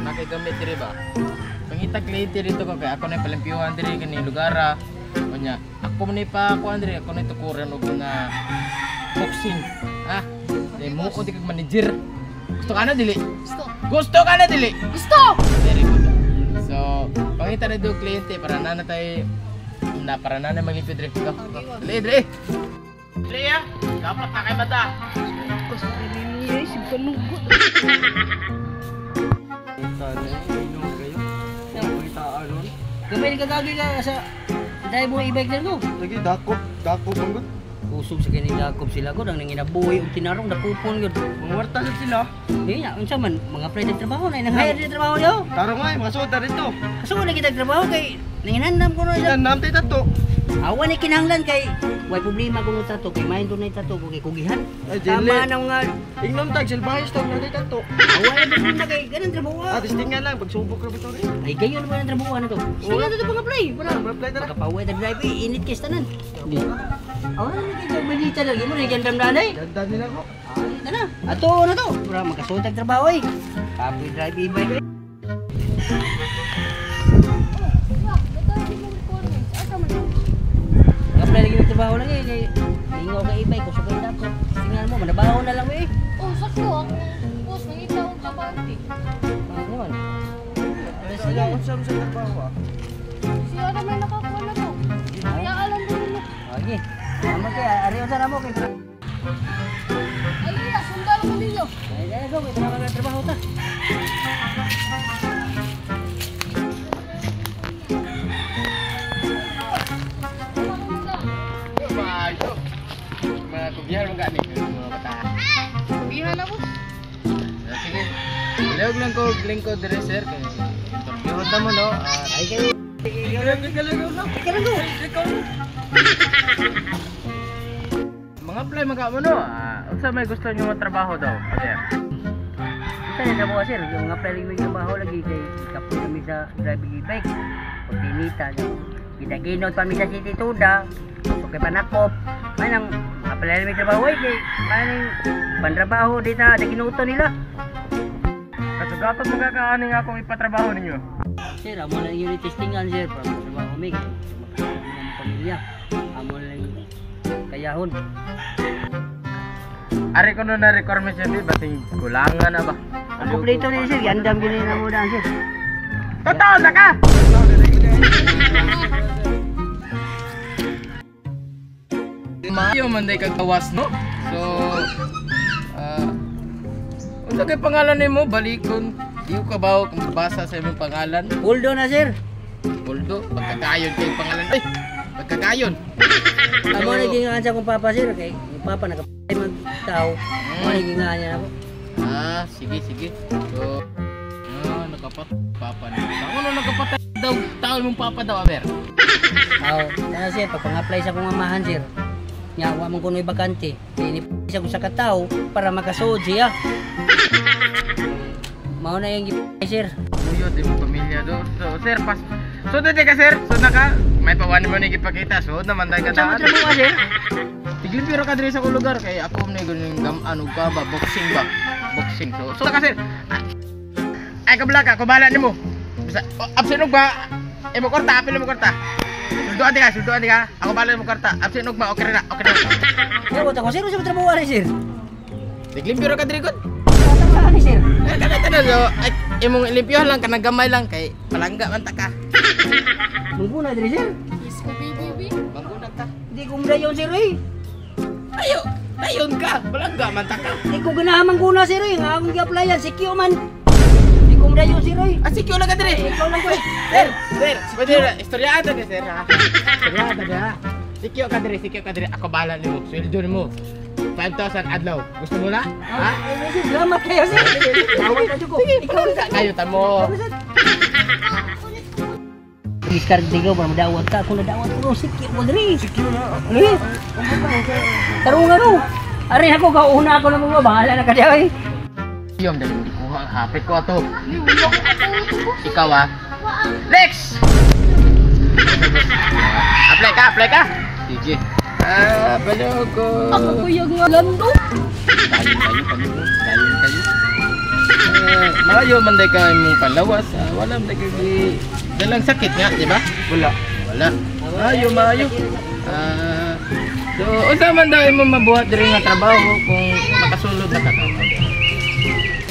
nakigamit diri ba. Pangita kliyente dito ko kay ako na palampiyuhan diri kani lugar. Kanya ako man pa ako diri ako na tukuran og mga boxing. Ha? Dai mo ko di kag manager. Gusto ka na dili? Gusto ka na dili? Gusto! Very good. So, pangita na do kliyente para na tayo para na maglipid diri. Dili diri. Dili ya. Dapat na kay mata. Gusto niya si panugot. Gamay ka gagi ka sa dahil mo i-bike na no? Lagi dakop banggod. Usog sa kini dakop sila ko nang nanginabuhi og tinarong napupon gyud. Mangwarta sila. Di nya unsa man mga pre trabaho na nang hire di trabaho niyo. Tarong ay mga suda rito. Kaso na kita trabaho kay nanginandam ko na. Yan namtay tato. Awan ni kinahanglan kay way problema kuno tato kay main dunay tato ko kay kugihan. Ay, Tama na nga. Ingnom tag silbahis tong namtay tato. Awan ni problema kay ganun trabaho. Testingan lang pagsubok ra bito rin. Ay gayon naman ang trabaho na to. Sila to pang-apply. Para Apply na. kapaway ta drive init kay tanan. Di. Awan ni kay manita lagi mo ni gandam nanay. Ganda nila ko. Ay na. Ato na to. Para makasutag trabaho eh. Kapoy drive e-bike. Apply lagi ng trabaho lang eh. Kay lingaw ka e-bike ko sa kay dapat. Tingnan mo manabaho na lang eh. Oh, sakto ako. Boss, nangita akong kapante. Ano man? Ayaw ko sa trabaho ah. Siya na may nakakuha na to. Kaya alam mo nila. Okay. Amo kay ari unsa na mo kay. Ay, sundalo ko ninyo. Ay, dala ko may trabaho ta. Mayo. Mga kubihan mo gani mga bata. Bihan na, boss. Sige. Ilog lang ko lingkod dire sir kay interview ta mo no. Ay kay Mga apply mga mo no. Unsa may gusto niyo mo trabaho daw? Sir. kita na trabaho sir, yung apply lang trabaho lagi kay kapoy kami sa driving e-bike. Pag tinita kita ginod pa mi sa City Tuda. So kay panakop. May nang apply lang trabaho kay maning pantrabaho dito na ginuto nila. Kasugaton mga kaani nga akong ipatrabaho ninyo. Sir, amo lang unit testingan sir para trabaho kami kay makasama ng pamilya. Amo lang kayahon. Ari ko no na requirement siya bating kulangan na ba? Ang kompleto ni sir, yandam gini na mo dan sir. Totoo na ka. Mayo man day kagawas no. So unsa kay pangalan nimo balikon? Diyo ka ba kung magbasa sa imong pangalan? Puldo na sir. Puldo, pagkakayon kay pangalan. Ay, pagkakayon. Amo na gingaan sa kong papa sir kay yung papa nakapatay man tao. Amo na gingaan niya ako. Sige. So, papa niya. Ano nakapatay daw tao mong papa daw, aber? Kaya sir, pag pang-apply sa kong amahan sir, nyawa mong kuno'y bakante. Inipisa ko sa katao para makasuod siya. Mao na yung gipay sir. Uyo, di mo pamilya do. So, sir, so dito ka, sir. So, may pawanin mo na ipakita. So, naman tayo ka Saan mo trabaho sir? Tigil pero ka diri sa kong lugar. Kaya ako na yung ano ka ba? Boxing ba? Boxing. So ka, sir. Ay, kablaka. Kubalan ni mo. Absinog ba? Mo korta. Apil mo korta. Sulduan di ka. Ako balan mo korta. Absinog ba? Okay na. Sir, wata ko sir, sa trabaho rin sir. Tigil pero ka diri ko. Trabaho ni sir. Kanata na so. Ay, imong ilimpyo lang. Kanang gamay lang. Kay palangga man ta ka. Mungkuna diri sir. Yes, ko, baby. Banggunag ta. Hindi ko mudayon sir eh. Ayon ka. Palangga man ta ka. Hindi ko ganahamang kuna sir eh. Nga akong gi-applyan, sikyo man. Hindi ko mudayon sir eh. Sikyo lang ka diri. Ikaw lang ko eh. Sir, pwede na, istoryada ka sir ha. Istoryada ka ha. Sikyo ka diri, ako bahala nimo. Sweldo nimo. 5,000 adlaw. Gusto mo na? Ha? Sir, salamat kayo sir. Salamat kayo ko. Ikaw lang. Kayo tamo. Discard ko para madawat ka. Kung nadawat ko, sikyo mo diri. Sikyo na. Eh, tarungan mo. Ari ako, kauna ako na mga bahala na ka diya eh. Yung dali mo kuha. Hapit ko ato. Ikaw ha. Next! Apply ka. Sige. Balo ko. Ako po yung lando. Kayo. Maayo man day ka imong palawas. Wala man day kay dalang sakit nga, di ba? Wala. Wala. Maayo. So unsa man daw imong mabuhat diri nga trabaho kung makasulod na ka?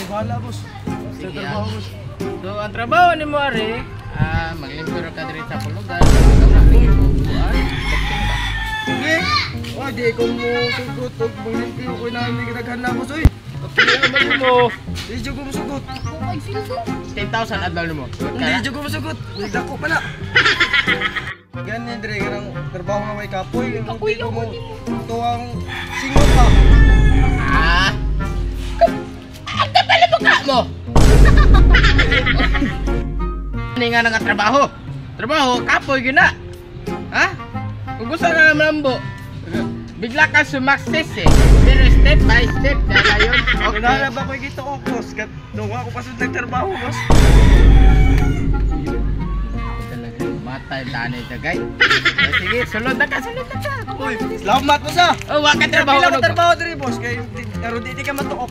Wala, boss. Sa Sige, trabaho, boss. So ang trabaho ni mo ari, maglimpyo ka diri sa pulugan. Boxing ba? Sige. Oh, di ko mo sugot og bulimpyo ko na mi gidaghan na, boss, oy. Kaya man mo Di jud ko mo sugot. Ako ay sildo. 10,000 adlaw nimo. Hindi jud ko mo sugot. Nagdako pa na. Ganyan dire kanang trabaho nga may kapoy. Kapoy Hindi ko lang, mo tuwang singot pa. Ang kapal mo ka mo. Ani nga nga trabaho. Trabaho kapoy gyud na. Ha? Kung gusto ka na malambo, bigla ka sumakses eh. Pero step by step na yun. Okay. Nana ba ko gito ko, boss? Kat nung ako pa sa nagtrabaho, boss. Matay tanay tagay. Sige, sulod na ka. Uy, salamat mo sa. Oh, wa ka trabaho Pila ano ko trabaho diri, boss. Kay karon di ka matuok.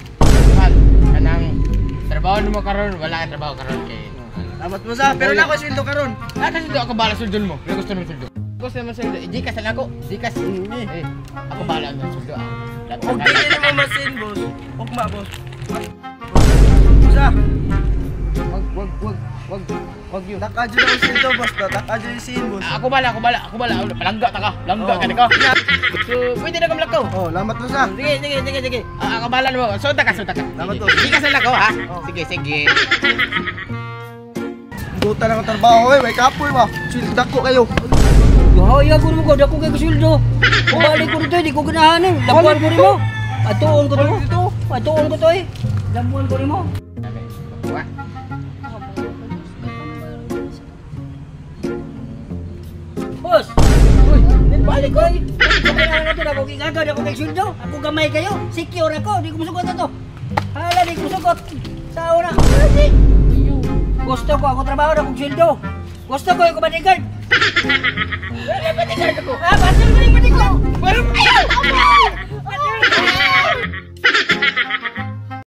Man, kanang trabaho mo karon, wala ka trabaho karon kay. Salamat mo sa. Pero na ako sweldo karon. Kasi do ako bala suldon mo. Kaya gusto mo suldon. Gusto mo suldon. Gikas na ako. Gikas. Eh, ako bala ng suldon. Og di mo masin, boss. Ugma, boss. Sa. Wag yun. Nakadyo na ang sweldo, boss. Nakadyo yung sin, boss. Ako bala. Palangga ta ka. Langga ka niko. So, pwede na kamlakaw. Oh, salamat mo sa. Sige. Ako bala mo. Suta ka. Salamat to. Gikas na ako ha. Sige. Buta na ang trabaho, eh. May kapoy ba? Sweldo dako kayo. Gahaya ko mo ko dako kay kusweldo. Balik ko dito, di ko ganahanin. Labuan ko nimo. Atuon ko dito. Atuon ko to eh. Labuan ko nimo. Wah. Boss. Uy, balik ko eh. Kaya na to ako gigagad ako kay sweldo. Ako gamay kayo. Secure ako, di ko musugot na to. Hala, di ko musugot. Sa una. Gusto ko ako trabaho na kong sweldo. Gusto ko yung bodyguard.